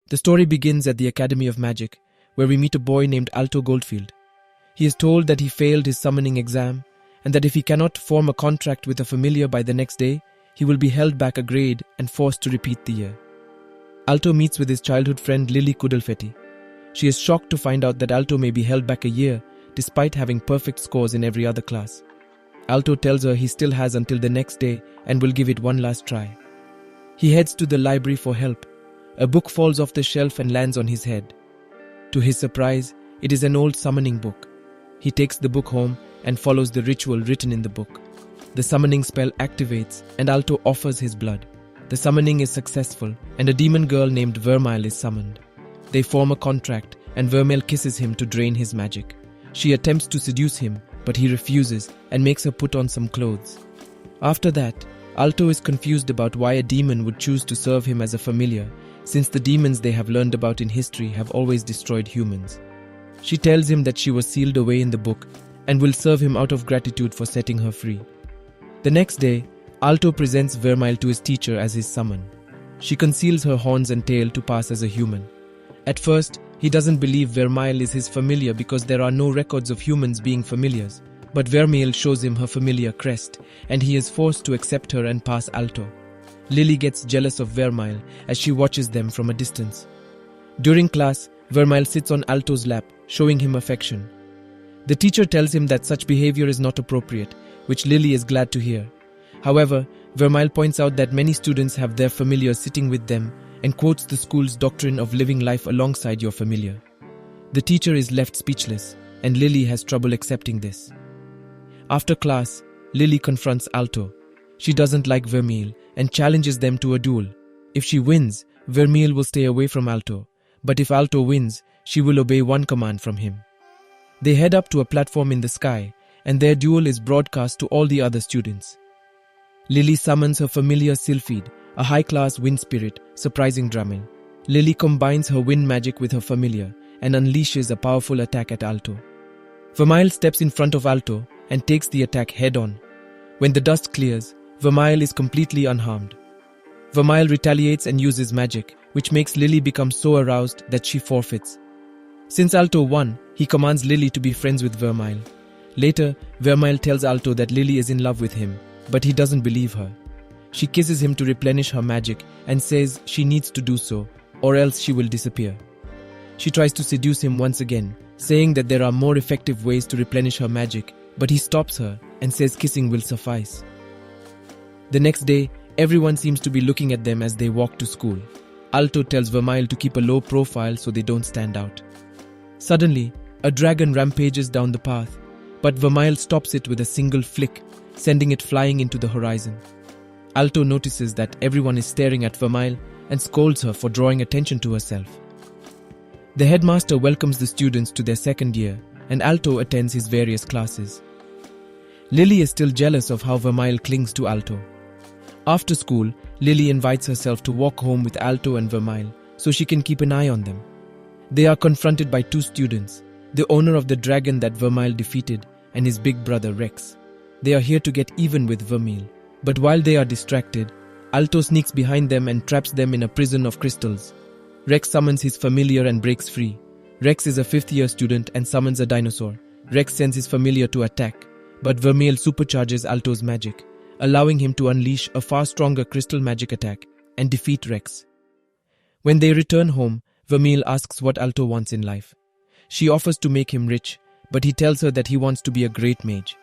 The story begins at the Academy of Magic, where we meet a boy named Alto Goldfield. He is told that he failed his summoning exam, and that if he cannot form a contract with a familiar by the next day, he will be held back a grade and forced to repeat the year. Alto meets with his childhood friend Lily Kudelfetti. She is shocked to find out that Alto may be held back a year despite having perfect scores in every other class. Alto tells her he still has until the next day and will give it one last try. He heads to the library for help. A book falls off the shelf and lands on his head. To his surprise, it is an old summoning book. He takes the book home and follows the ritual written in the book. The summoning spell activates and Alto offers his blood. The summoning is successful and a demon girl named Vermeil is summoned. They form a contract and Vermeil kisses him to drain his magic. She attempts to seduce him, but he refuses and makes her put on some clothes. After that, Alto is confused about why a demon would choose to serve him as a familiar, since the demons they have learned about in history have always destroyed humans. She tells him that she was sealed away in the book and will serve him out of gratitude for setting her free. The next day, Alto presents Vermeil to his teacher as his summon. She conceals her horns and tail to pass as a human. At first, he doesn't believe Vermeil is his familiar because there are no records of humans being familiars, but Vermeil shows him her familiar crest, and he is forced to accept her and pass Alto. Lily gets jealous of Vermeil as she watches them from a distance. During class, Vermeil sits on Alto's lap, showing him affection. The teacher tells him that such behavior is not appropriate, which Lily is glad to hear. However, Vermeil points out that many students have their familiar sitting with them and quotes the school's doctrine of living life alongside your familiar. The teacher is left speechless, and Lily has trouble accepting this. After class, Lily confronts Alto. She doesn't like Vermeil and challenges them to a duel. If she wins, Vermeil will stay away from Alto, but if Alto wins, she will obey one command from him. They head up to a platform in the sky, and their duel is broadcast to all the other students. Lily summons her familiar Sylphid, a high-class wind spirit, surprising Vermeil. Lily combines her wind magic with her familiar and unleashes a powerful attack at Alto. Vermeil steps in front of Alto and takes the attack head-on. When the dust clears, Vermeil is completely unharmed. Vermeil retaliates and uses magic, which makes Lily become so aroused that she forfeits. Since Alto won, he commands Lily to be friends with Vermeil. Later, Vermeil tells Alto that Lily is in love with him, but he doesn't believe her. She kisses him to replenish her magic and says she needs to do so, or else she will disappear. She tries to seduce him once again, saying that there are more effective ways to replenish her magic, but he stops her and says kissing will suffice. The next day, everyone seems to be looking at them as they walk to school. Alto tells Vermeil to keep a low profile so they don't stand out. Suddenly, a dragon rampages down the path, but Vermeil stops it with a single flick, sending it flying into the horizon. Alto notices that everyone is staring at Vermeil and scolds her for drawing attention to herself. The headmaster welcomes the students to their second year, and Alto attends his various classes. Lily is still jealous of how Vermeil clings to Alto. After school, Lily invites herself to walk home with Alto and Vermeil so she can keep an eye on them. They are confronted by two students, the owner of the dragon that Vermeil defeated and his big brother Rex. They are here to get even with Vermeil, but while they are distracted, Alto sneaks behind them and traps them in a prison of crystals. Rex summons his familiar and breaks free. Rex is a fifth-year student and summons a dinosaur. Rex sends his familiar to attack, but Vermeil supercharges Alto's magic, allowing him to unleash a far stronger crystal magic attack and defeat Rex. When they return home, Vermeil asks what Alto wants in life. She offers to make him rich, but he tells her that he wants to be a great mage.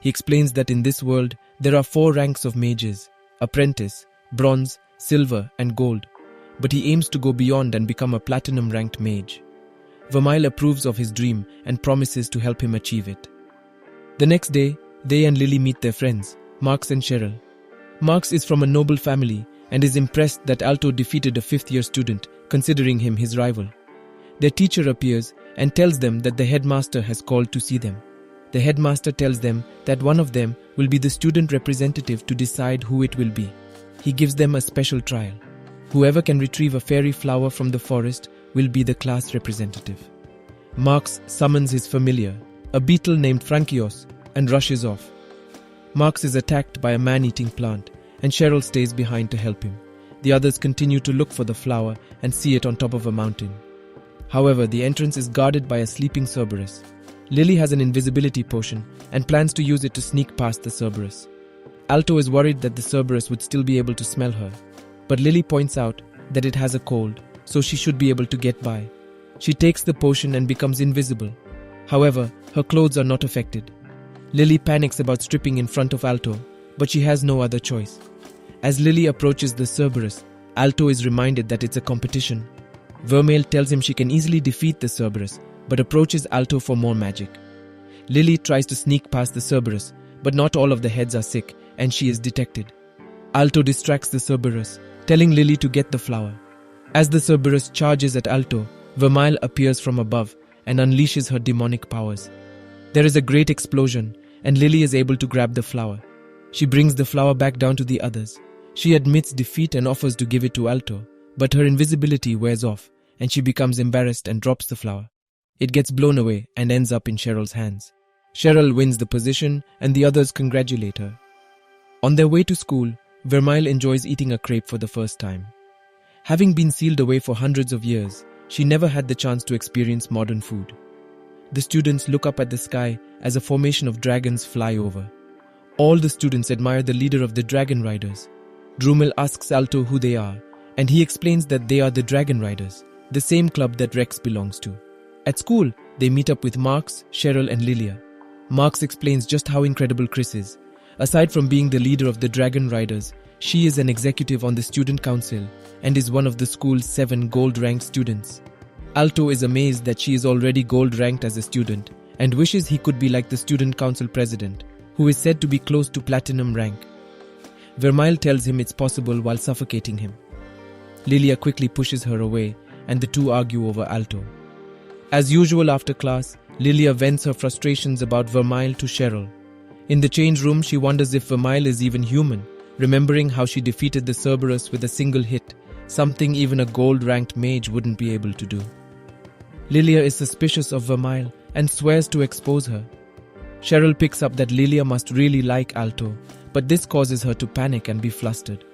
He explains that in this world, there are 4 ranks of mages: apprentice, bronze, silver, and gold, but he aims to go beyond and become a platinum-ranked mage. Vermeil approves of his dream and promises to help him achieve it. The next day, they and Lily meet their friends, Marx and Cheryl. Marx is from a noble family and is impressed that Alto defeated a 5th-year student, considering him his rival. Their teacher appears and tells them that the headmaster has called to see them. The headmaster tells them that one of them will be the student representative to decide who it will be. He gives them a special trial. Whoever can retrieve a fairy flower from the forest will be the class representative. Marx summons his familiar, a beetle named Frankios, and rushes off. Marx is attacked by a man-eating plant, and Cheryl stays behind to help him. The others continue to look for the flower and see it on top of a mountain. However, the entrance is guarded by a sleeping Cerberus. Lily has an invisibility potion and plans to use it to sneak past the Cerberus. Alto is worried that the Cerberus would still be able to smell her, but Lily points out that it has a cold, so she should be able to get by. She takes the potion and becomes invisible. However, her clothes are not affected. Lily panics about stripping in front of Alto, but she has no other choice. As Lily approaches the Cerberus, Alto is reminded that it's a competition. Vermeil tells him she can easily defeat the Cerberus, but approaches Alto for more magic. Lily tries to sneak past the Cerberus, but not all of the heads are sick, and she is detected. Alto distracts the Cerberus, telling Lily to get the flower. As the Cerberus charges at Alto, Vermeil appears from above and unleashes her demonic powers. There is a great explosion, and Lily is able to grab the flower. She brings the flower back down to the others. She admits defeat and offers to give it to Alto, but her invisibility wears off, and she becomes embarrassed and drops the flower. It gets blown away and ends up in Cheryl's hands. Cheryl wins the position, and the others congratulate her. On their way to school, Vermeil enjoys eating a crepe for the first time. Having been sealed away for hundreds of years, she never had the chance to experience modern food. The students look up at the sky as a formation of dragons fly over. All the students admire the leader of the Dragon Riders. Drumel asks Alto who they are, and he explains that they are the Dragon Riders, the same club that Rex belongs to. At school, they meet up with Marx, Cheryl, and Lilia. Marx explains just how incredible Chris is. Aside from being the leader of the Dragon Riders, she is an executive on the student council and is one of the school's 7 gold-ranked students. Alto is amazed that she is already gold-ranked as a student and wishes he could be like the student council president, who is said to be close to platinum rank. Vermeil tells him it's possible while suffocating him. Lilia quickly pushes her away and the two argue over Alto. As usual after class, Lilia vents her frustrations about Vermeil to Cheryl. In the change room, she wonders if Vermeil is even human, remembering how she defeated the Cerberus with a single hit, something even a gold-ranked mage wouldn't be able to do. Lilia is suspicious of Vermeil and swears to expose her. Cheryl picks up that Lilia must really like Alto, but this causes her to panic and be flustered.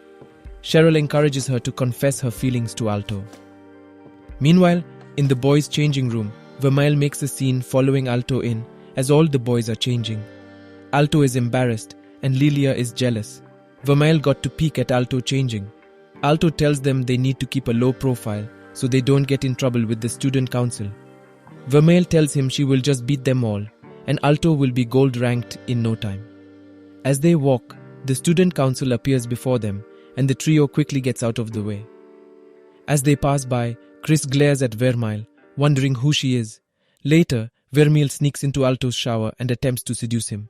Cheryl encourages her to confess her feelings to Alto. Meanwhile, in the boys' changing room, Vermeil makes a scene following Alto in, as all the boys are changing. Alto is embarrassed and Lilia is jealous. Vermeil got to peek at Alto changing. Alto tells them they need to keep a low profile so they don't get in trouble with the student council. Vermeil tells him she will just beat them all and Alto will be gold ranked in no time. As they walk, the student council appears before them and the trio quickly gets out of the way. As they pass by, Chris glares at Vermeil, wondering who she is. Later, Vermeil sneaks into Alto's shower and attempts to seduce him.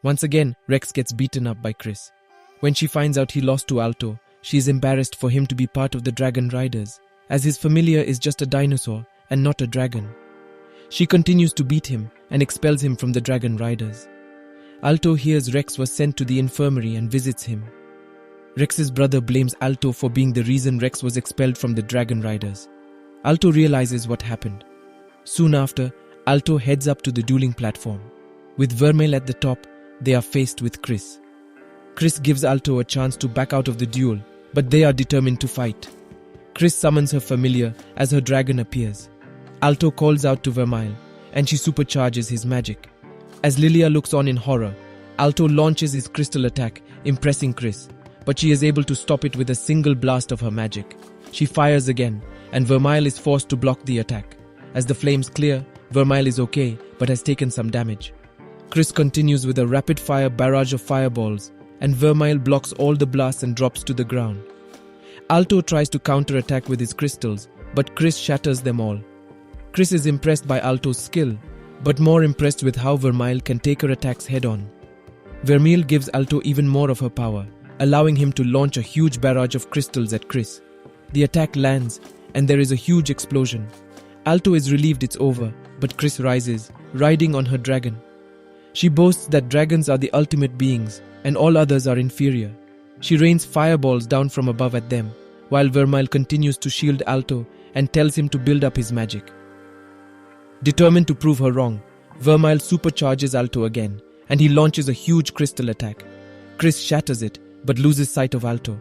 Once again, Rex gets beaten up by Chris. When she finds out he lost to Alto, she is embarrassed for him to be part of the Dragon Riders, as his familiar is just a dinosaur and not a dragon. She continues to beat him and expels him from the Dragon Riders. Alto hears Rex was sent to the infirmary and visits him. Rex's brother blames Alto for being the reason Rex was expelled from the Dragon Riders. Alto realizes what happened. Soon after, Alto heads up to the dueling platform. With Vermeil at the top, they are faced with Chris. Chris gives Alto a chance to back out of the duel, but they are determined to fight. Chris summons her familiar as her dragon appears. Alto calls out to Vermeil, and she supercharges his magic. As Lilia looks on in horror, Alto launches his crystal attack, impressing Chris, but she is able to stop it with a single blast of her magic. She fires again, and Vermeil is forced to block the attack. As the flames clear, Vermeil is okay, but has taken some damage. Chris continues with a rapid-fire barrage of fireballs, and Vermeil blocks all the blasts and drops to the ground. Alto tries to counterattack with his crystals, but Chris shatters them all. Chris is impressed by Alto's skill, but more impressed with how Vermeil can take her attacks head-on. Vermeil gives Alto even more of her power, allowing him to launch a huge barrage of crystals at Chris. The attack lands, and there is a huge explosion. Alto is relieved it's over, but Chris rises, riding on her dragon. She boasts that dragons are the ultimate beings, and all others are inferior. She rains fireballs down from above at them, while Vermeil continues to shield Alto and tells him to build up his magic. Determined to prove her wrong, Vermeil supercharges Alto again, and he launches a huge crystal attack. Chris shatters it, but loses sight of Alto.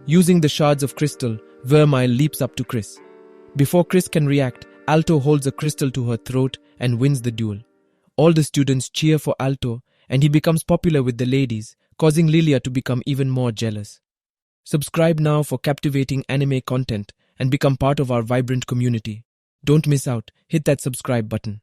Using the shards of crystal, Vermeil leaps up to Chris. Before Chris can react, Alto holds a crystal to her throat and wins the duel. All the students cheer for Alto, and he becomes popular with the ladies, causing Lilia to become even more jealous. Subscribe now for captivating anime content and become part of our vibrant community. Don't miss out. Hit that subscribe button.